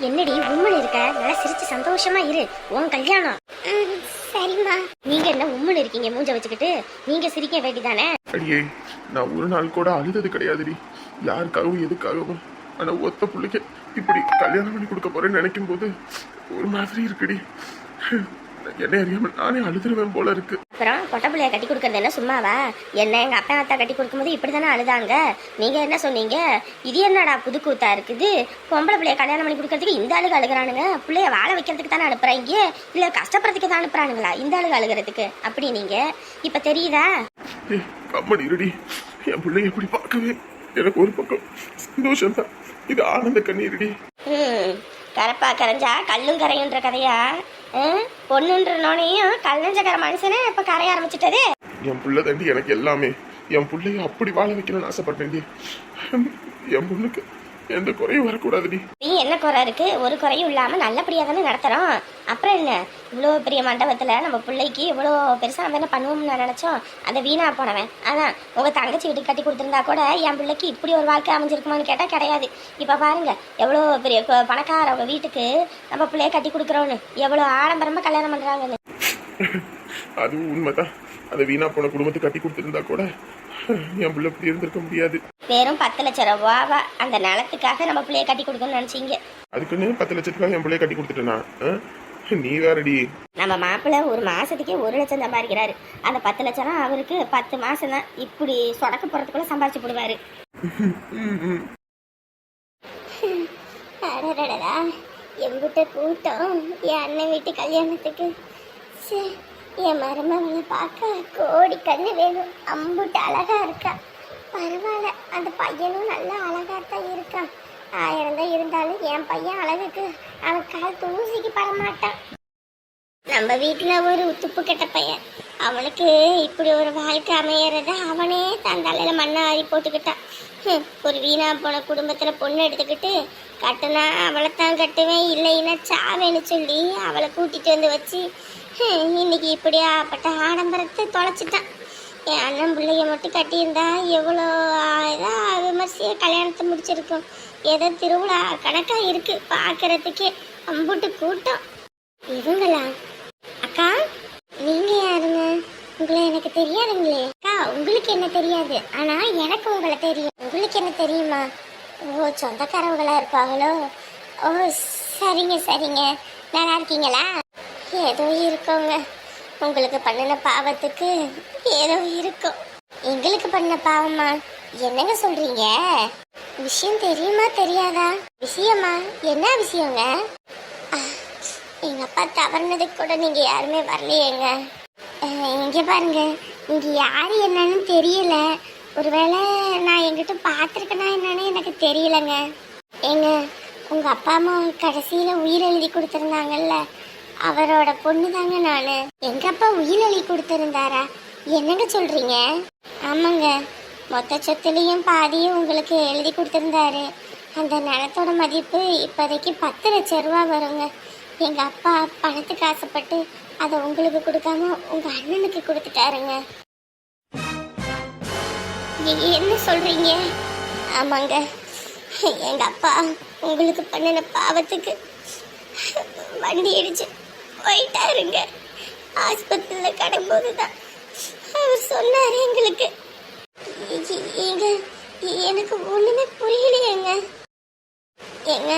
என்னடி உம்முன்னு இருக்க? நல்லா சிரிச்சு சந்தோஷமா இரு. உன் கல்யாணம். சரிம்மா. நீங்க என்ன உம்முன்னு இருக்கீங்க மூஞ்ச வச்சுக்கிட்டு? நீங்க சிரிக்க வேண்டிதானே? அடியே, நான் ஒரு நாள் கூட அழுதது கிடையாதுடி, யாருக்காகவும் எதுக்காகவும். ஆனா ஒத்த பிள்ளைக்கு இப்படி கல்யாணம் பண்ணி கொடுக்க போறேன்னு நினைக்கும் போது ஒரு மாதிரி இருக்குடி. என்ன அறியாம நானே அழுதுருவேன் போல இருக்கு. அப்புறம் பொட்ட பிள்ளைய கட்டி கொடுக்கறது என்ன சும்மாவா? என்ன எங்க அப்பா அத்தா கட்டி கொடுக்கும்போது இப்படித்தானே அழுதாங்க. நீங்க என்ன சொன்னீங்க? இது என்னடா புது கூத்தா இருக்குது, பொம்பளை பிள்ளைய கல்யாணம் பண்ணி கொடுக்கறதுக்கு இந்த ஆளுக அழுகிறானுங்க, பிள்ளைய வாழ வைக்கிறதுக்கு தானே அனுப்புறாங்க, இல்ல கஷ்டப்படுறதுக்கு தான் அனுப்புறானுங்களா இந்த ஆளுக அழுகிறதுக்கு? அப்படி நீங்க இப்ப தெரியுதா? கம்மடி இருடி, என் பிள்ளைய எப்படி பார்க்கவே எனக்கு ஒரு பக்கம் சந்தோஷம் தான், இது ஆனந்த கண்ணீருடி. கரப்பா கரைஞ்சா கல்லும் கரையுன்ற கதையா? பொண்ணுன்ற நோனையும் கல்லஞ்சக்கர மனுஷனே இப்ப கரைய ஆரம்பிச்சுட்டது. என் புள்ள தாண்டி எனக்கு எல்லாமே. என் பிள்ளைய அப்படி வாழ வைக்கணும்னு ஆசைப்பட்டேன்டி. என் பொண்ணுக்கு எந்த குறையும் வரக்கூடாதுடி. நீ என்ன குறை இருக்கு? ஒரு குறையும் இல்லாம நல்லபடியா தானே நடத்துறோம். அப்புறம் என்ன, இவ்வளோ பெரிய மண்டபத்துல நம்ம பிள்ளைக்கு இவ்வளோ பெருசா நம்ம என்ன பண்ணுவோம்னு நினைச்சோம். அதை வீணா போனவன். அதான் உங்க தங்கச்சி வீட்டுக்கு கட்டி கொடுத்துருந்தா கூட என் பிள்ளைக்கு இப்படி ஒரு வாழ்க்கை அமைஞ்சிருக்குமான்னு கேட்டா கிடையாது. இப்ப பாருங்க எவ்வளோ பெரிய பணக்காரவங்க வீட்டுக்கு நம்ம பிள்ளைய கட்டி கொடுக்குறோன்னு, எவ்வளோ ஆடம்பரமா கல்யாணம் பண்றாங்கன்னு. அதுவும் உண்மைதான். அதை வீணா போன குடும்பத்தை கட்டி கொடுத்துருந்தா கூட என் பிள்ளை இப்படி இருந்திருக்க முடியாது. வெறும் 10 லட்சம் ரூபாவா அந்த நிலத்துக்காக நம்ம பிள்ளைய கட்டி கொடுக்கணும்னு நினைச்சீங்க. அதுக்குன்னு 10 லட்சத்துக்காக என் பிள்ளைய கட்டி கொடுத்துட்டேனா? நீ வேறடி. நம்ம மாப்பிள்ளை ஒரு மாசத்துக்கே 1 லட்சம் சம்பாதிக்கிறாரு. அந்த 10 லட்சம் அவருக்கு 10 மாசம் தான். இப்படி சொடக்க போறதுக்குள்ள சம்பாதிச்சு போடுவாரு. எம்பிட்ட கூட்டம் என் அண்ணன் வீட்டு கல்யாணத்துக்கு. என் மருமகளை பார்க்க கோடி கண்ணு வேணும். அம்புட்டு அழகா இருக்கா. பரவாயில்ல, அந்த பையனும் நல்லா அழகா தான் இருக்கான். 1000 தான் இருந்தாலும் என் பையன் அழகுக்கு அவன் கால் தூசிக்கு படமாட்டான். நம்ம வீட்டுல ஒரு உத்துப்பு கெட்ட பையன். அவனுக்கு இப்படி ஒரு வாழ்க்கை அமையறத அவனே தன் தலையில மண்ணை ஆறி போட்டுக்கிட்டான். ஒரு வீணா போன குடும்பத்துல பொண்ணு எடுத்துக்கிட்டு கட்டுனா அவளைத்தான் கட்டுவேன், இல்லைன்னா சாவேன்னு சொல்லி அவளை கூட்டிட்டு வந்து வச்சு இன்னைக்கு இப்படியாப்பட்ட ஆடம்பரத்தை தொலைச்சிட்டான். என் அண்ணன் பிள்ளைய மட்டும் கட்டியிருந்தா எவ்வளோ இதாக விமர்சைய கல்யாணத்தை முடிச்சிருக்கும். ஏதோ திருவிழா கணக்கா இருக்கு பார்க்கறதுக்கே. அம்புட்டு கூட்டம். இவங்களா? அக்கா நீங்க யாருங்க? உங்களை எனக்கு தெரியாதுங்களே. அக்கா உங்களுக்கு என்ன தெரியாது, ஆனா எனக்கு உங்களை தெரியும். உங்களுக்கு என்ன தெரியுமா? ஓ, சொந்தக்காரவங்களா இருப்பாங்களோ? ஓ சரிங்க சரிங்க. நல்லா இருக்கீங்களா? ஏதோ இருக்கோங்க. உங்களுக்கு பண்ணின பாவத்துக்கு ஏதோ இருக்கும். எங்களுக்கு பண்ண பாவமா? என்னங்க சொல்றீங்க? விஷயம் தெரியுமா தெரியாதா? விஷயமா? என்ன விஷயங்க? எங்க அப்பா தவறுனதுக்கு கூட நீங்க யாருமே வரலையேங்க. இங்க பாருங்க, இங்க யாரு என்னன்னு தெரியல. ஒருவேளை நான் எங்கிட்ட பார்த்துருக்கேனா என்னன்னு எனக்கு தெரியலங்க. ஏங்க, உங்க அப்பா அம்மா கடைசியில உயிர் எழுதி கொடுத்துருந்தாங்கல்ல, அவரோட பொண்ணு தாங்க நானு. எங்க அப்பா உயிர் எழுதி கொடுத்துருந்தாரா? என்னங்க சொல்றீங்க? ஆமாங்க, மொத்த சொத்துலையும் பாதியும் உங்களுக்கு எழுதி கொடுத்துருந்தாரு. அந்த நிலத்தோட மதிப்பு இப்போதைக்கு 10 லட்சம் ரூபா வருங்க. எங்க அப்பா பணத்துக்கு ஆசைப்பட்டு அதை உங்களுக்கு கொடுக்காம உங்க அண்ணனுக்கு கொடுத்துட்டாருங்க. என்ன சொல்றீங்க? ஆமாங்க, எங்க அப்பா உங்களுக்கு பண்ணின பாவத்துக்கு வண்டி அடிச்சு போயிட்டாருங்க. ஆஸ்பத்திரியில் கிடக்கும்போதுதான் அவர் சொன்னாரு எங்களுக்கு. எனக்கு ஒண்ணுமே புரியலையேங்க. ஏங்க,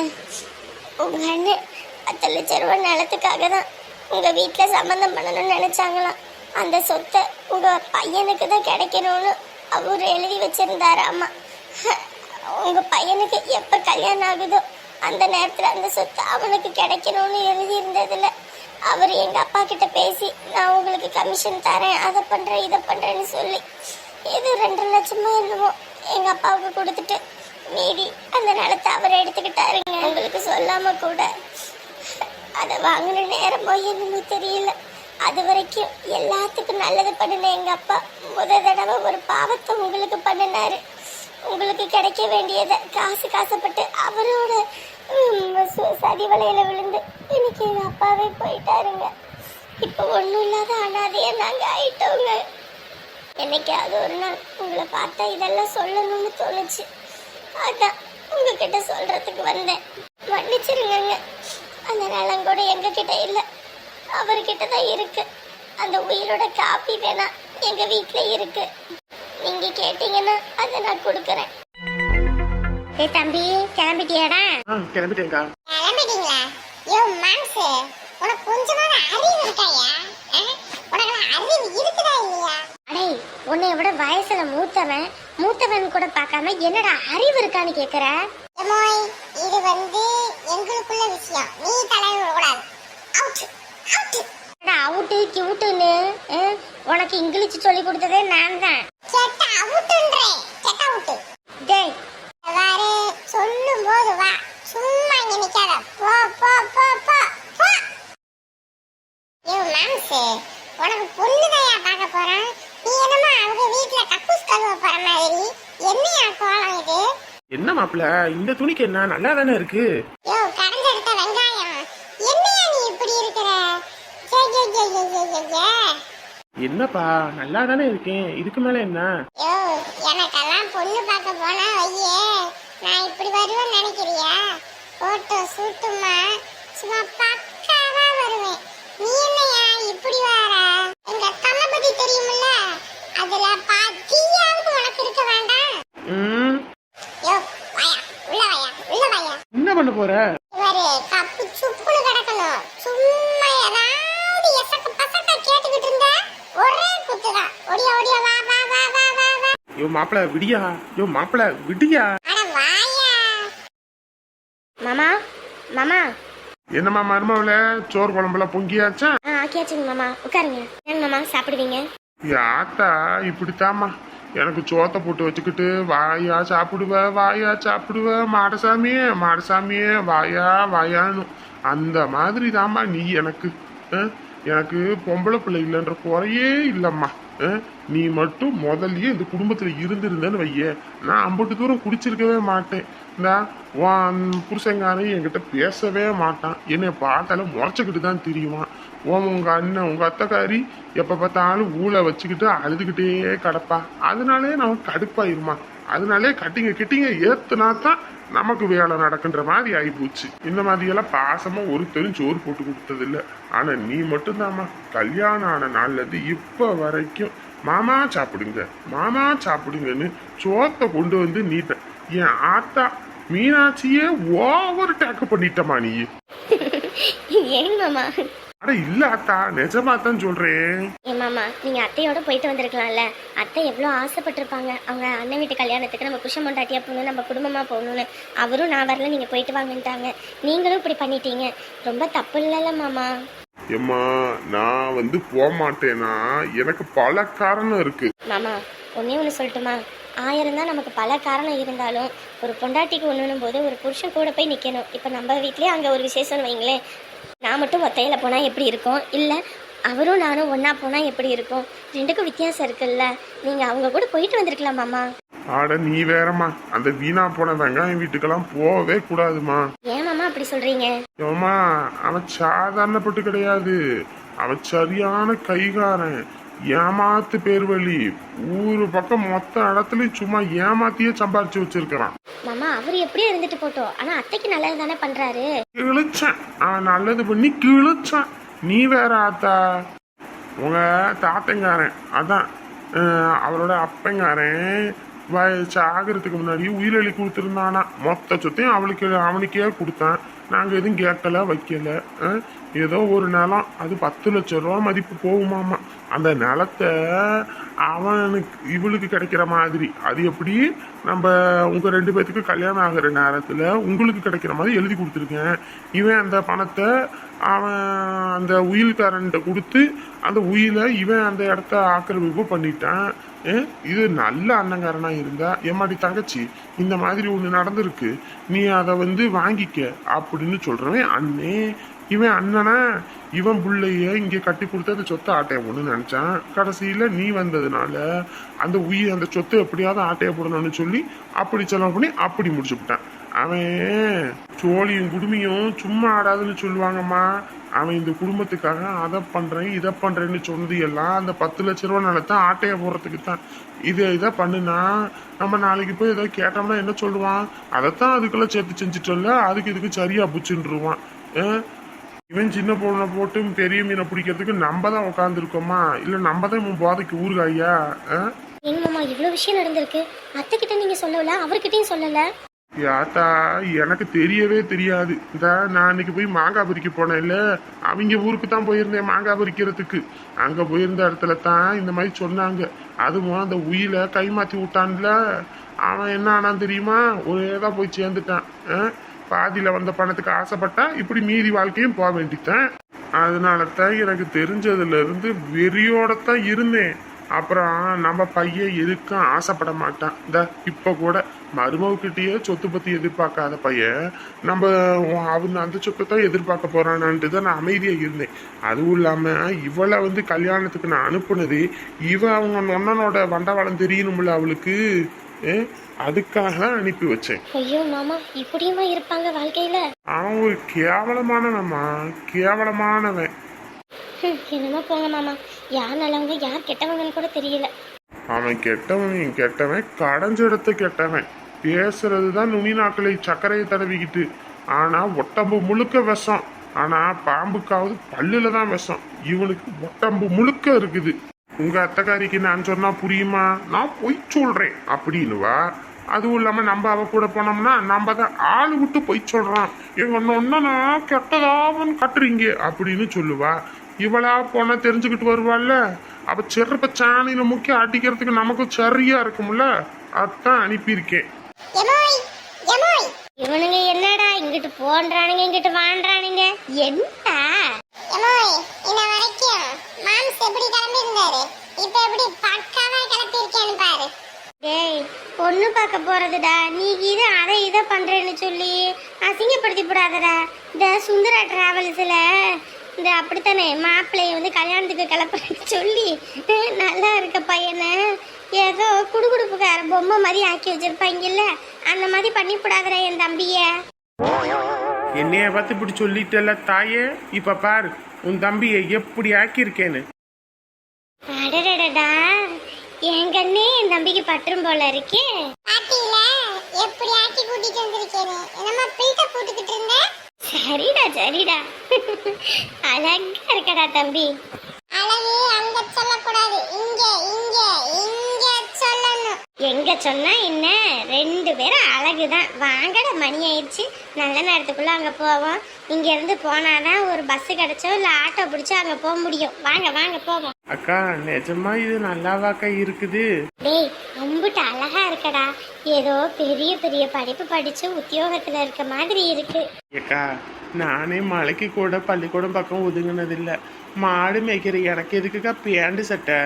உங்க அண்ணன் 10 லட்சம் ரூபாய் நிலத்துக்காக தான் உங்க வீட்டுல சம்பந்தம் பண்ணணும்னு நினைச்சாங்களாம். அந்த சொத்தை உங்க பையனுக்கு தான் கிடைக்கணும்னு அவரு எழுதி வச்சிருந்தாராமா. உங்க பையனுக்கு எப்ப கல்யாணம் ஆகுதோ அந்த நேரத்துல அந்த சொத்து அவனுக்கு கிடைக்கணும்னு எழுதி இருந்ததுல அவர் எங்க அப்பா கிட்ட பேசி நான் உங்களுக்கு கமிஷன் தரேன், அதை பண்றேன் இதை பண்றேன்னு சொல்லி இது 2 லட்சமோ என்னமோ எங்க அப்பாவுக்கு கொடுத்துட்டு மீதி அந்த நிலத்தை அவர் எடுத்துக்கிட்டாருங்க. உங்களுக்கு சொல்லாம கூட. அதை வாங்கின நேரமோ என்னமோ தெரியல. அது வரைக்கும் எல்லாத்துக்கும் நல்லது பண்ணின எங்க அப்பா தடவை ஒரு பாவத்தை உங்களுக்கு பண்ணினாரு. உங்களுக்கு கிடைக்க வேண்டியதை காசுப்பட்டு அவரோட சதி வலையில விழுந்து இன்னைக்கு எங்க அப்பாவே போயிட்டாருங்க. இப்ப ஒண்ணும் இல்லாத அனாதையா நாங்க ஆயிட்டோங்க. என்னைக்காவது ஒரு நாள் உங்களை பார்த்தா இதெல்லாம் சொல்லணும்னு தோணுச்சு. அதான் உங்ககிட்ட சொல்றதுக்கு வந்தேன். மன்னிச்சிருங்க. நிலம் கூட எங்க கிட்ட இல்ல, அவர்கிட்ட தான் இருக்கு. அந்த உயிரோட காப்பி வேணா எங்க வீட்ல இருக்கு, நீங்க கேட்டீங்கன்னா அதை நான் கொடுக்கறேன். ஏ தம்பி, கிளம்பிட்டியாடா? கிளம்பிட்டேங்கா. கிளம்பிட்டீங்களா? யோ மாம்சு, உனக்கு கொஞ்சமாவது அறிவு இருக்காயா? உனக்கு அறிவு இருக்குதா இல்லையா? அடே, உன்னை விட வயசுல மூத்தவன் கூட பார்க்காம என்னடா அறிவு இருக்கான்னு கேக்குற? இது எங்களுக்குள்ள விஷயம், நீ தலையிட கூடாது. அவுட்டு கிவுட்டுன்னு உனக்கு இங்கிலீஷ் சொல்லி கொடுத்ததே நான் தான். சொல்லும் போது வா, சும்மா இங்க நிக்காத, போ போ போ போ போ. யோ மாம்சு, உனக்கு பொண்ணுதையா பார்க்க போறான், நீ என்னமா அவங்க வீட்டுல கக்கூஸ் கழுவ போற மாதிரி? என்னையா கோலம் இது? என்ன மாப்பிள்ள, இந்த துணிக்கு என்ன நல்லா தானே இருக்கு? யோ கடைஞ்செடுத்த வெங்காயம், என்னையா நீ இப்படி இருக்கிற? என்னப்பா, நல்லா தானே இருக்கேன், இதுக்கு மேல என்ன? யோ, எனக்கெல்லாம் பொண்ணு பார்க்க போனா வையே, நான் இப்படி வருவேன்னு நினைக்கிறியா? போட்டோ சூட்டுமா சும்மா பக்காவா வருவேன். நீ என்னையா இப்படி வர? எங்க தளபதி தெரியுமில்ல, அதுல பாதியாவது உனக்கு இருக்க வேண்டாம். யோ வாயா, உள்ள வாயா, உள்ள வாயா. என்ன பண்ண போற? இவரு கப்பு சுப்புன்னு கிடக்கணும், சும்மா ஏதாவது எசக்க பசக்க கேட்டுக்கிட்டு இருந்தா ஒரே குத்துதான். ஓடியா ஓடியா, வா வா வா வா வா வா. யோ மாப்பிள்ள விடியா, யோ மாப்பிள்ள விடியா. அட வாயா. மாமா மாமா. என்னம்மா மருமவள, சோறு குழம்புல பொங்கியாச்சா? ஆக்கியாச்சுங்க மாமா, உட்காருங்க. ஏங்க மாமா சாப்பிடுவீங்க? யாத்தா இப்படித்தாம்மா, எனக்கு சோத்தை போட்டு வச்சுக்கிட்டு வாயா சாப்பிடுவ வாயா சாப்பிடுவ, மாடசாமியே மாடசாமியே வாயா வாயான்னு அந்த மாதிரி தாம்மா நீ எனக்கு. எனக்கு பொம்பளை பிள்ளை இல்லைன்ற குறையே இல்லம்மா. நீ மட்டும் முதல்லயே இந்த குடும்பத்துல இருந்திருந்தேன்னு வைய, நான் அம்பட்டு தூரம் குடிச்சிருக்கவே மாட்டேன். இந்த புருஷங்காரையும் என்கிட்ட பேசவே மாட்டான், என்னை பார்த்தாலும் முறைச்சிக்கிட்டு தான் தெரியுவான். உங்க அண்ணன் உங்க அத்தைக்காரி எப்ப பார்த்தாலும் ஊழ வச்சுக்கிட்டு அழுதுகிட்டே கிடப்பா. அதனாலே நமக்கு கடுப்பாயிருமா. அதனாலே கட்டிங்க ஏத்துனா தான் நமக்கு வேலை நடக்குன்ற மாதிரி ஆகி போச்சு. இந்த மாதிரி எல்லாம் பாசமா ஒருத்தரும் சோறு போட்டு கொடுத்தது இல்ல. ஆனா நீ மட்டும்தாம்மா கல்யாணம் ஆன நாள்ல இருந்து இப்ப வரைக்கும் மாமா சாப்பிடுங்க மாமா சாப்பிடுங்கன்னு சோத்தை கொண்டு வந்து நீட்ட. என் ஆத்தா மீனாட்சியே ஓவர் டேக் பண்ணிட்டமா நீ. ஏன் மாமா? அட இல்ல ஆத்தா, நிஜமா தான் சொல்றேன். ஏன் மாமா, நீங்க அத்தையோட போயிட்டு வந்திருக்கலாம்ல. அத்தை எவ்வளவு ஆசைப்பட்டிருப்பாங்க அவங்க அண்ணன் வீட்டு கல்யாணத்துக்கு நம்ம புருஷன் பொண்டாட்டியா போகணும், நம்ம குடும்பமா போகணும்னு. அவரும் நான் வரல, நீங்க போயிட்டு வாங்கன்ட்டாங்க. நீங்களும் இப்படி பண்ணிட்டீங்க, ரொம்ப தப்பு இல்லைல்ல மாமா? ஏம்மா, நான் போக மாட்டேனா, எனக்கு பல காரணம் இருக்கு மாமா. ஒண்ணு சொல்லட்டுமா? 1000 தான் நமக்கு பல காரணம் இருந்தாலும் ஒரு பொண்டாட்டிக்கு ஒண்ணுன்னும் போது ஒரு புருஷன் கூட போய் நிக்கணும். இப்ப நம்ம வீட்லயே அங்க ஒரு விசேஷம் வைங்களேன், நான் மட்டும் ஒத்தையில போனா எப்படி இருக்கும், இல்ல அவரும் நானும் ஒன்னா போனா எப்படி இருக்கும்? ரெண்டுக்கும் வித்தியாசம் இருக்குல்ல. நீங்க அவங்க கூட போயிட்டு வந்திருக்கலாம் மாமா. ஆட நீ வேறம்மா, அந்த வீணா போன வெங்காயம் வீட்டுக்கெல்லாம் போகவே கூடாதுமா. ஏன் மாமா அப்படி சொல்றீங்க? ஏமா, அவன் சாதாரணப்பட்டு கிடையாது, அவன் சரியான கைகாரன், ஏமாத்து பேர் வழி. ஊரு பக்கம் மொத்த இடத்துலயும் சும்மா ஏமாத்தியே சம்பாரிச்சு வச்சிருக்கிறான். மாமா, அவர் எப்படியும் இருந்துட்டு போட்டோம், ஆனா அத்தைக்கு நல்லது தானே பண்றாரு. கிழிச்சான், நல்லது பண்ணி கிழிச்சான். நீ வேற ஆத்தா, உங்க தாத்தங்காரன் அதான் அவரோட அப்பங்காரன் சாகிறதுக்கு முன்னாடி உயிரெளி கொடுத்துருந்தானா. மொத்த சொத்தையும் அவனுக்கே கொடுத்தான். நாங்க எதுவும் கேட்கல வைக்கல. ஏதோ ஒரு நிலம், அது 10 லட்சம் ரூபா மதிப்பு போகுமாமா. அந்த நிலத்தை இவளுக்கு கிடைக்கிற மாதிரி, அது எப்படி நம்ம உங்க 2 பேத்துக்கு கல்யாணம் ஆகிற நேரத்துல உங்களுக்கு கிடைக்கிற மாதிரி எழுதி கொடுத்துருக்கேன். இவன் அந்த பணத்தை அவன் அந்த உயில்காரன்ட்ட கொடுத்து அந்த உயிலை இவன் அந்த இடத்த ஆக்கிரமிப்பு பண்ணிட்டான். இது நல்ல அண்ணங்காரனா இருந்தா, ஏமாடி தங்கச்சி இந்த மாதிரி ஒண்ணு நடந்திருக்கு, நீ அதை வாங்கிக்க அப்படின்னு சொல்றவன் அண்ணே. இவன் அண்ணனா, இவன் பிள்ளைய இங்க கட்டி கொடுத்து அந்த சொத்தை ஆட்டைய போடணும்னு நினைச்சான். கடைசியில நீ வந்ததுனால அந்த சொத்தை எப்படியாவது ஆட்டைய போடணும்னு சொல்லி அப்படி செலவு பண்ணி அப்படி முடிச்சு விட்டான். அவன் சோழியும் குடுமையும் சும்மா ஆடாதுன்னு சொல்லுவாங்கம்மா. அவன் இந்த குடும்பத்துக்காக அதை பண்றேன் இதை பண்றேன்னு சொன்னது எல்லாம் அந்த 10 லட்ச ரூபா நிலத்தை ஆட்டைய போடுறதுக்கு தான். இதை பண்ணுனா நம்ம நாளைக்கு போய் ஏதோ கேட்டோம்னா என்ன சொல்லுவான்? அதைத்தான் அதுக்கெல்லாம் சேர்த்து செஞ்சுட்டோம்ல, அதுக்கு இதுக்கு சரியா புச்சுருவான். இவன் சின்ன பொண்ணை போட்டு பெரிய மீனை பிடிக்கிறதுக்கு நம்ம தான் உட்காந்துருக்கோமா இல்லை நம்ம தான் இவன் போதைக்கு ஊறுகாயா? எங்க மாமா இவ்வளவு விஷயம் நடந்திருக்கு, அத்தை கிட்ட நீங்க சொல்லல, அவர்கிட்டயும் சொல்லல. யாத்தா எனக்கு தெரியவே தெரியாது. இந்த நான் அன்னைக்கு போய் மாங்காய் பறிக்க போனேன்ல, அவங்க ஊருக்கு தான் போயிருந்தேன் மாங்காய் பறிக்கிறதுக்கு. அங்க போயிருந்த இடத்துல தான் இந்த மாதிரி சொன்னாங்க. அதுவும் அந்த உயிரை கை மாத்தி விட்டான்ல, அவன் என்ன ஆனான்னு தெரியுமா? ஒரேதான் போய் சேர்ந்துட்டான். பாதியில வந்த பணத்துக்கு ஆசைப்பட்டா இப்படி மீதி வாழ்க்கையும் போக வேண்டித்தான். அதனால தான் எனக்கு தெரிஞ்சதுல இருந்து வெறியோடத்தான் இருந்தேன். அப்புறம் நம்ம பையன் எதுக்கும் ஆசைப்பட மாட்டான். இந்த இப்ப கூட மருமகிட்டயே சொத்து பத்தி எதிர்பார்க்காத பையன் நம்ம அவன் அந்த சொத்தை தான் எதிர்பார்க்க போறானான்ட்டு தான் நான் அமைதியா இருந்தேன். அதுவும் இல்லாம இவளை கல்யாணத்துக்கு நான் அனுப்புனது அவங்க நொன்னனோட வண்டவாளம் தெரியணும்ல அவளுக்கு, அதுக்காக அனுப்பி வச்சேன். ஐயோ மாமா இப்படியுமா இருப்பாங்க வாழ்க்கையில? அவன் ஒரு கேவலமானவன்மா, கேவலமானவன். என்னமா போங்க மாமா, யார் நல்லவங்க யார் கெட்டவங்கன்னு கூட தெரியல. அவன் கெட்டவன் கடைஞ்செடுத்து கெட்டவன். பேசுறதுதான் நுனி நாக்களை சர்க்கரையை தடவிக்கிட்டு, ஆனா ஒட்டம்பு முழுக்க விஷம். ஆனா பாம்புக்காவது பல்லுல தான் விஷம், இவனுக்கு ஒட்டம்பு முழுக்க இருக்குது. உங்க அத்தைக்காரிக்கு நான் சொன்னா புரியுமா? நான் பொய் சொல்றேன் அப்படின்னுவா. அதுவும் இல்லாம நம்ம அவ கூட போனோம்னா நம்ம தான் ஆளு விட்டு பொய் சொல்றான், எங்க ஒன்னா கெட்டதாவன்னு கட்டுறீங்க அப்படின்னு சொல்லுவா. இவளா போனா தெரிஞ்சுக்கிட்டு வருவாள்ல, அவ செருப்ப சாணியில முக்கி அடிக்கிறதுக்கு நமக்கு சரியா இருக்கும்ல, அதான் அனுப்பியிருக்கேன். இவனுங்க என்னடா இங்கிட்டு போன்றானுங்க இங்கிட்டு வாண்டானுங்க என்ன? டேய் பொண்ணு பார்க்க போறதுடா, நீ இதை பண்றேன்னு சொல்லி அசிங்கப்படுத்தி போடாதடா. இந்த சுந்தரா டிராவல்ஸ்ல இந்த அப்படித்தானே மாப்பிள்ளைய கல்யாணத்துக்கு கிளப்புறேன்னு சொல்லி நல்லா இருக்க பையனை ஏதோ குடுகுடுப்புக்கார பொம்மை மாதிரி ஆக்கி வச்சிருப்பாங்கல்ல, அந்த மாதிரி பண்ணி போடாதடா என் தம்பிய. என்னைய பார்த்து இப்படி சொல்லிட்டல தாயே, இப்ப பாரு உன் தம்பியை எப்படி ஆக்கியிருக்கேன்னு. அடடடடா என் கண்ணே என் தம்பிக்கு பற்றும் போல இருக்கே. எப்படி ஆக்கி கூட்டிட்டு வந்திருக்கேன்னு என்னமா பில்டப் போட்டுக்கிட்டு இருந்த? சரிடா சரிடா அழகா இருக்கடா தம்பி. அழகு அங்க சொல்லக்கூடாது, இங்க இங்க இங்க சொல்லணும். எங்க சொன்னா என்ன, ரெண்டு பேரும் அழகுதான். வாங்கடா மணி ஆயிடுச்சு, நல்ல நேரத்துக்குள்ள அங்க போவோம். இங்க இருந்து போனாதான் ஒரு பஸ் கிடைச்சோ இல்ல ஆட்டோ பிடிச்சோ அங்க போக முடியும். வாங்க வாங்க போவோம். அக்கா நிஜமா இது நல்லாவாக்கா இருக்குது? டேய் அம்புட்டு அழகா இருக்கடா, ஏதோ பெரிய பெரிய படிப்பு படிச்சு உத்தியோகத்துல இருக்க மாதிரி இருக்கு. ஏக்கா நானே மலைக்கு கூட பள்ளிக்கூடம் பக்கம் ஒதுங்கினது இல்ல, மாடு மேய்க்கிற எனக்கு எதுக்குக்கா பேண்ட் சட்டை?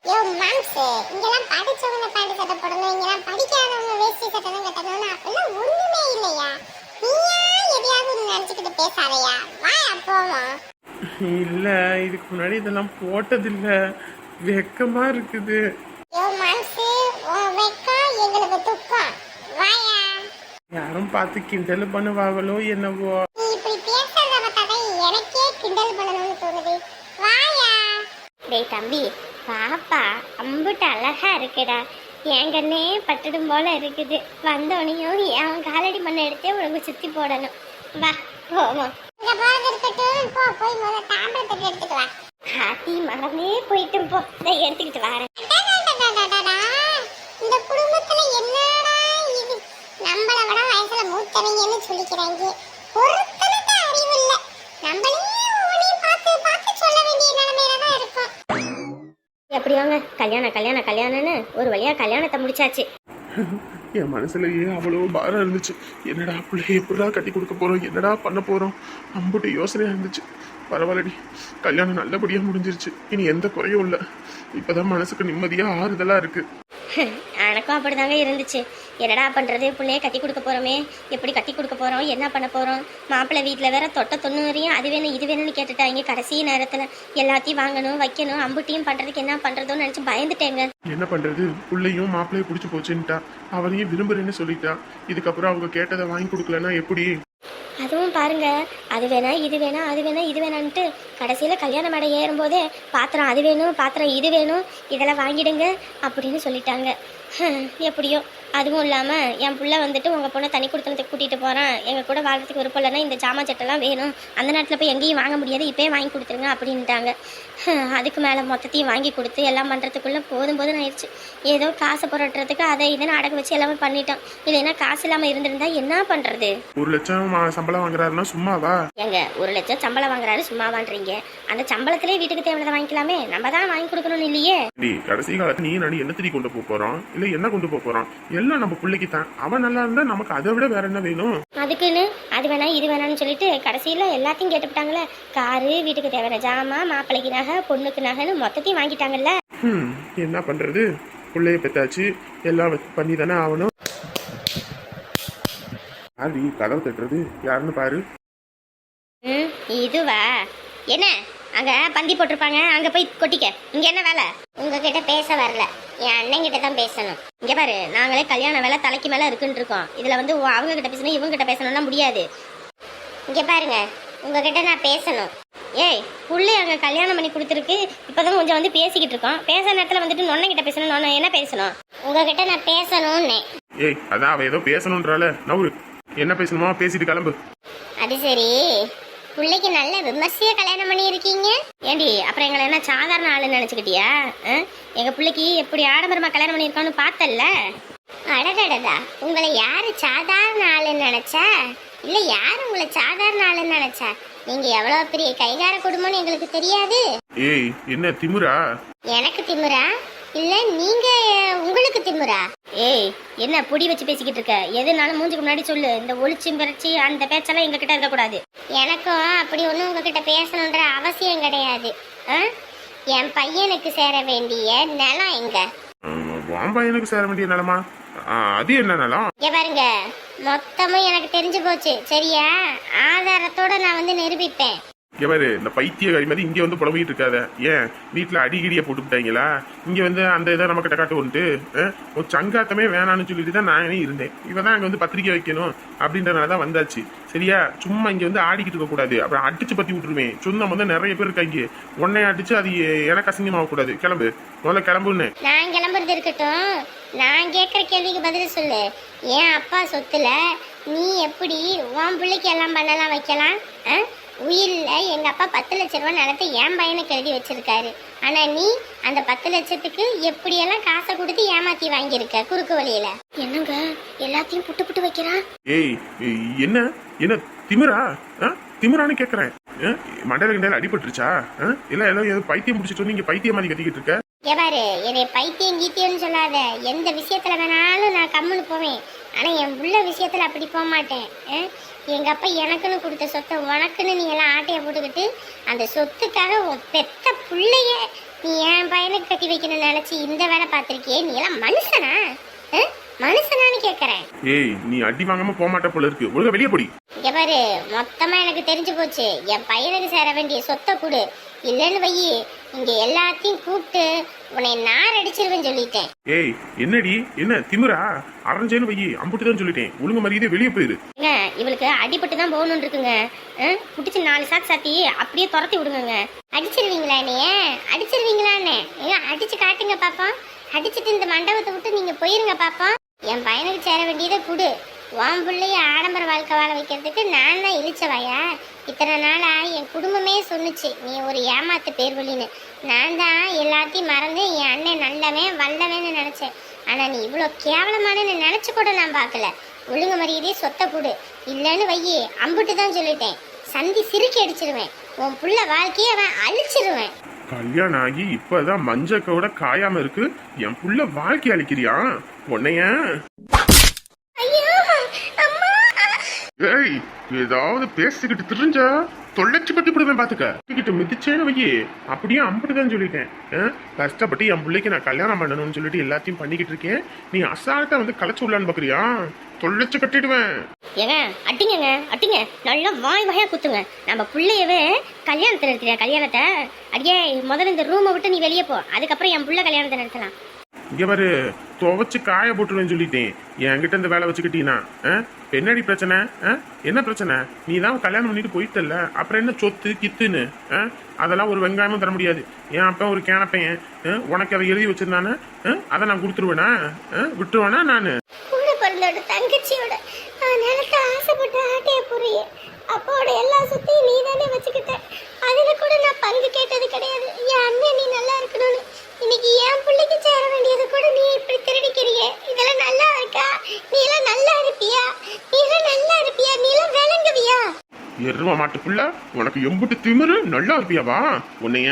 யோ மாம்ஸ், இங்கெல்லாம் படிச்சவங்க பேண்ட் சட்டை போடணும், இங்கெல்லாம் படிக்காதவங்க வேஷ்டி சட்டை தான் கட்டணும், அப்பெல்லாம் ஒண்ணுமே இல்லையா? நீயா எதையாவது நினைச்சுக்கிட்டு பேசாதயா, வாயா போவோம். இல்ல இதுக்கு முன்னாடி இதெல்லாம் போட்டதில்ல, வெக்கமா இருக்குது. யோ மாம்ஸ், உன் வெக்கம் எங்களுக்கு துக்கம், வாயா. யாரும் பார்த்து கிண்டல் பண்ணுவாங்களோ என்னவோ. நீ இப்படி பேசுறத பார்த்தாலே எனக்கே கிண்டல் பண்ணணும்னு தோணுது, வாயா. டேய் தம்பி பாப்பா அம்புட்டு அழகா இருக்குடா, என் கண்ணே பட்டுடும் போல இருக்குது. வந்தோனையும் அவன் காலடி மண்ணை எடுத்தே உனக்கு சுத்தி போடணும். வா போவோம். இந்த போறது இருக்கட்டும், போ போய் முதல்ல தாம்பரத்தை எடுத்துட்டு வா. காத்தி மறந்தே போயிட்டும், போ இதை எடுத்துக்கிட்டு வரேன். இந்த குடும்பத்துல என்னடா இது, நம்மள விட வயசுல மூத்தவங்கன்னு சொல்லிக்கிறாங்க, ஒருத்தனுக்கு அறிவு இல்ல. நம்மளையும் உன்னையும் பார்த்து பார்த்து சொல்ல வேண்டிய நிலைமையில தான் இருக்கும். எப்படி வாங்க கல்யாணம்னு ஒரு வழியா கல்யாணத்தை முடிச்சாச்சு. என் மனசுலயே அவ்வளோ பாரம் இருந்துச்சு. என்னடா பிள்ளைய எப்படா கட்டி கொடுக்க போறோம், என்னடா பண்ண போறோம், அம்புட்டு யோசனையா இருந்துச்சு. பரவாயில்லடி, கல்யாணம் நல்லபடியா முடிஞ்சிருச்சு, இனி எந்த குறையும் இல்லை. இப்பதான் மனசுக்கு நிம்மதியா ஆறுதலா இருக்கு. எனக்கும் அப்படிதாங்க இருந்துச்சு. என்னடா பண்றது, பிள்ளைய கட்டி கொடுக்க போறோமே, எப்படி கட்டி கொடுக்க போறோம், என்ன பண்ண போறோம். மாப்பிள்ளை வீட்டுல வேற தொட்ட தொண்ணு வரையும் அது வேணும் இது வேணும்னு கேட்டுட்டாங்க. கடைசி நேரத்துல எல்லாத்தையும் வாங்கணும் வைக்கணும், அம்புட்டியும் பண்றதுக்கு என்ன பண்றதுன்னு நினைச்சு பயந்துட்டேங்க. என்ன பண்றது, பிள்ளையும் மாப்பிள்ளையும் பிடிச்சு போச்சுன்ட்டா, அவரையும் விரும்புறேன்னு சொல்லிட்டா. இதுக்கப்புறம் அவங்க கேட்டதை வாங்கி கொடுக்கலன்னா எப்படி? அதுவும் பாருங்க, அது வேணா இது வேணா அது வேணா இது வேணான்ட்டு கடைசியில கல்யாண மேடை ஏறும்போதே பாத்திரம் அது வேணும் பாத்திரம் இது வேணும் இதெல்லாம் வாங்கிடுங்க அப்படின்னு சொல்லிட்டாங்க. எப்படியோ அதுவும் இல்லாமல் என் புள்ள வந்துட்டு உங்கள் பொண்ணை தனி கொடுத்தனத்துக்கு கூட்டிகிட்டு போகிறேன், எங்கள் கூட வாழ்றதுக்கு விருப்பம் இல்லைன்னா இந்த ஜாமான் சட்டெல்லாம் வேணும், அந்த நேரத்தில் போய் எங்கேயும் வாங்க முடியாது, இப்போயே வாங்கி கொடுத்துருங்க அப்படின்ட்டாங்க. அதுக்கு மேலே மொத்தத்தையும் வாங்கி கொடுத்து எல்லாம் பண்ணுறதுக்குள்ளே போதும் ஆயிடுச்சு. ஏதோ காசை புரட்டுறதுக்கு அதை இதுன்னு அடகு வச்சு எல்லாமே பண்ணிட்டோம். இல்லைன்னா காசு இல்லாமல் இருந்திருந்தா என்ன பண்ணுறது? 1,00,000 சம்பளம் வாங்குறாருன்னா சும்மாவா? ஏங்க 1,00,000 சம்பளம் வாங்குறாரு சும்மாவான்றீங்க? அந்த சம்பளத்திலே வீட்டுக்கு தேவையானதை வாங்கிக்கலாமே, நம்ம தான் வாங்கி கொடுக்கணும்னு இல்லையே. கடைசி காலத்துல நீ நானி என்ன திரி கொண்டு போறோம், இல்ல என்ன கொண்டு போறோம், எல்லாம் நம்ம பிள்ளைக்கு தான். அவன் நல்லா இருந்தா நமக்கு அதை விட வேற என்ன வேணும்? அதுக்குன்னு அது வேணா இது வேணான்னு சொல்லிட்டு கடைசியில எல்லாத்தையும் கேட்டுவிட்டாங்களே. காரு, வீட்டுக்கு தேவையான ஜாமான், மாப்பிள்ளைக்கு நகை, பொண்ணுக்கு நகைன்னு மொத்தத்தையும் வாங்கிட்டாங்கல்ல. என்ன பண்றது, பிள்ளைய பெத்தாச்சு, எல்லாம் பண்ணி தானே ஆகணும். ஆடி கதவை தட்டுறது யாருன்னு பாரு. இதுவா? என்ன அங்க பந்தி போட்டிருப்பாங்க, அங்க போய் கொட்டிக்க. இங்க என்ன வேலை? உங்ககிட்ட பேச வரல, என் அண்ணன் கிட்ட தான் பேசணும். இங்க பாரு, நாங்களே கல்யாண வேலை தலைக்கு மேல இருக்குன்னு இருக்கோம். இதுல வந்து அவங்க கிட்ட பேசணும், இவங்க கிட்ட பேசணும்னா முடியாது. இங்க பாருங்க, உங்ககிட்ட நான் பேசணும். ஏய், புள்ளி அங்க கல்யாணம் பண்ணி கொடுத்துருக்கு, இப்பதான் கொஞ்சம் வந்து பேசிக்கிட்டு இருக்கோம். பேசுற நேரத்துல வந்துட்டு நொன்ன கிட்ட பேசணும். நொன்ன என்ன பேசணும்? உங்ககிட்ட நான் பேசணும்னு. ஏய், அதான் அவ ஏதோ பேசணும்ன்றால, நவுரு. என்ன பேசணுமா பேசிட்டு கிளம்பு. அது சரி, பிள்ளைக்கு நல்ல விமர்சையா கல்யாணம் பண்ணி இருக்கீங்க. ஏண்டி, அப்புறம் எங்களை என்ன சாதாரண ஆளுன்னு நினைச்சுக்கிட்டியா? எங்க பிள்ளைக்கு எப்படி ஆடம்பரமா கல்யாணம் பண்ணியிருக்கான்னு பார்த்தல்ல. அடடடா, உங்களை யாரு சாதாரண ஆளுன்னு நினைச்சா? இல்ல யாரு உங்களை சாதாரண ஆளுன்னு நினைச்சா? நீங்க எவ்வளவு பெரிய கைகார குடும்பம்னு எங்களுக்கு தெரியாது. ஏய், என்ன திமிரா? எனக்கு திமிரா? இல்ல நீங்க உங்களுக்கு திமிரா? ஏய், என்ன பொடி வச்சு பேசிக்கிட்டு இருக்க? எதுனாலும் மூஞ்சுக்கு முன்னாடி சொல்லு. இந்த ஒளிச்சு மிரட்சி அந்த பேச்செல்லாம் எங்க கிட்ட இருக்க கூடாது. எனக்கும் அப்படி ஒண்ணும் உங்ககிட்ட பேசணுன்ற அவசியம் கிடையாது. என் பையனுக்கு சேர வேண்டிய நிலம் எங்க? உன் பையனுக்கு சேர வேண்டிய நிலமா? அது என்ன நிலம்? பாருங்க, மொத்தமும் எனக்கு தெரிஞ்சு போச்சு, சரியா? ஆதாரத்தோட நான் வந்து நிரூபிப்பேன். எவரு இந்த பைத்தியக்காரி மாதிரி இங்க வந்து புலம்பிக்கிட்டு இருக்காத. ஏன் வீட்டுல அடிக்கடியை போட்டுவிட்டாங்களா? இங்க வந்து அந்த இதை நம்ம கிட்ட காட்டு வந்துட்டு ஒரு சங்காத்தமே வேணான்னு சொல்லிட்டு தான் நானே இருந்தேன். இவதான் அங்க வந்து பத்திரிக்கை வைக்கணும் அப்படின்றனாலதான் வந்தாச்சு. சரியா? சும்மா இங்க வந்து ஆடிக்கிட்டு இருக்க கூடாது, அப்புறம் அடிச்சு பத்தி விட்டுருவேன். சொந்தம் வந்து நிறைய பேர் இருக்காங்க, உன்னை அடிச்சு அது எனக்கு அசிங்கமாக கூடாது. கிளம்பு, முதல்ல கிளம்புன்னு. நான் கிளம்புறது இருக்கட்டும், நான் கேட்குற கேள்விக்கு பதில் சொல்லு. என் அப்பா சொத்துல நீ எப்படி உன் பிள்ளைக்கு எல்லாம் பண்ணலாம் வைக்கலாம்? உயிரில் எங்க அப்பா 10 லட்ச ரூபா நிலத்தை என் பையனுக்கு எழுதி வச்சிருக்காரு. ஆனா நீ அந்த 10 லட்சத்துக்கு எப்படியெல்லாம் காசை கொடுத்து ஏமாத்தி வாங்கியிருக்க குறுக்கு வழியில. என்னங்க எல்லாத்தையும் புட்டு புட்டு வைக்கிறான்? ஏய், என்ன என்ன திமிரா? திமிரான்னு கேக்குறேன். மண்டல கிண்டல அடிபட்டுருச்சா? இல்ல எல்லாம் ஏதோ பைத்தியம் முடிச்சிட்டு நீங்க பைத்தியம் மாதிரி கத்திக்கிட்டு இருக்க. எவாரு, என்னை பைத்தியம் கீத்தியம்னு சொல்லாத. எந்த விஷயத்துல வேணாலும் நான் கம்முன்னு போவேன், ஆனா என் புள்ள விஷயத்துல அப்படி போக மாட்டேன். எங்க அப்பா எனக்குன்னு கொடுத்த சொத்தை உனக்குன்னு நீ எல்லாம் ஆட்டைய போட்டுக்கிட்டு அந்த சொத்துக்காக உன் பெத்த புள்ளைய நீ என் பையனுக்கு கட்டி வைக்கணும்னு நினைச்சு இந்த வேலை பார்த்திருக்கியே. நீ எல்லாம் மனுஷனா? மனுஷனான்னு கேக்குறேன். ஏய், நீ அடி வாங்காம போக மாட்ட போல இருக்கு, ஒழுங்கா வெளியே போடி. இங்க பாரு, மொத்தமா எனக்கு தெரிஞ்சு போச்சு. என் பையனுக்கு சேர வேண்டிய சொத்தை கொடு, இல்லன்னு வையி இங்க எல்லாத்தையும் கூப்பிட்டு உன்னை நார் அடிச்சிருவேன்னு சொல்லிட்டேன். ஏய், என்னடி என்ன திமிரா? அரைஞ்சேன்னு வையி, அம்புட்டுதான் சொல்லிட்டேன். ஒழுங்கு மரியாதை வெளியே போயிரு. இவளுக்கு அடிபட்டு தான் போகணும்னு இருக்குங்க. புடிச்சு 4 சாக்கு சாத்தி அப்படியே துரத்தி விடுங்க. அடிச்சிருவீங்களா? என்னைய அடிச்சிருவீங்களான்னு அடிச்சு காட்டுங்க பாப்போம். அடிச்சுட்டு இந்த மண்டபத்தை விட்டு நீங்க போயிருங்க பாப்போம். என் பையனுக்கு சேர வேண்டியதை கொடு. உன் பிள்ளைய ஆடம்பர வாழ்க்கை வாழ வைக்கிறதுக்கு நான் தான் இழிச்சவாயா? இத்தனை நாளா என் குடும்பமே சொன்னுச்சு நீ ஒரு ஏமாத்து பேர்வழின்னு. நான் தான் எல்லாத்தையும் மறந்து என் அண்ணன் நல்லவன் வல்லவன்னு நினைச்சேன். ஆனா நீ இவ்வளோ கேவலமானு நினைச்சு கூட நான் பார்க்கல. ஒழுங்கு மரியாதையே சொத்தை கொடு, இல்லைன்னு வையே அம்புட்டு தான் சொல்லிட்டேன். சந்தி சிரிக்கி அடிச்சிருவேன், உன் புள்ள வாழ்க்கையை அவன் அழிச்சிருவேன். கல்யாணம் ஆகி இப்பதான் மஞ்சக்கோட காயாம இருக்கு, என் புள்ள வாழ்க்கை அழிக்கிறியா உன்னைய? ஏய், ஏதாவது பேசிக்கிட்டு தெரிஞ்சா தொலைச்சு பத்தி விடுவேன் பாத்துக்க. கிட்ட மிதிச்சேன்னு வையே அப்படியே அம்புட்டுதான் சொல்லிட்டேன். கஷ்டப்பட்டு என் பிள்ளைக்கு நான் கல்யாணம் பண்ணணும்னு சொல்லிட்டு எல்லாத்தையும் பண்ணிக்கிட்டு இருக்கேன். நீ அசால்ட்டா வந்து களைச்சு விடலான்னு பாக்குறியா? தொலைச்சு கட்டிடுவேன். ஏங்க அட்டிங்க அட்டிங்க, நல்லா வாய் வாயா குத்துங்க. நம்ம பிள்ளையவே கல்யாணத்தை நிறுத்தியா? கல்யாணத்தை அடியே முதல்ல இந்த ரூமை விட்டு நீ வெளியே போ, அதுக்கப்புறம் என் புள்ள கல்யாணத்தை நிறுத்தலாம். இங்க பாரு, துவைச்சு காய போட்டுருவேன்னு சொல்லிட்டேன். என்கிட்ட இந்த வேலை வச்சுக்கிட்டீங்கன்னா என்னடி பிரச்சனை? என்ன பிரச்சனை? நீ தான் கல்யாணம் பண்ணிட்டு போயிட்டல, அப்புறம் என்ன சொத்து கித்துன்னு? அதெல்லாம் ஒரு வெங்காயமும் தர முடியாது. என் அப்பா ஒரு கேனப்பையன், உனக்கு அதை எழுதி வச்சிருந்தானே அதை நான் கொடுத்துருவேனா? விட்டுருவேனா? நான் புரியே. அப்பாவோட எல்லா சொத்தையும் நீ தானே வச்சுக்கிட்ட. அதுல கூட நான் பங்கு கேட்டது கிடையாது. என் அண்ணன் நீ நல்லா இருக்கணும்னு. இன்னைக்கு என் பிள்ளைக்கு சேர வேண்டியது கூட நீ இப்படி திருடிக்கிறியே. இதெல்லாம் நல்லா இருக்கா? நீ எல்லாம் நல்லா இருப்பியா? நீ எல்லாம் நல்லா இருப்பியா? நீ எல்லாம் விளங்குவியா? எருவ மாட்டுக்குள்ள உனக்கு எம்புட்டு திமிரு. நல்லா இருப்பியாவா உன்னைய?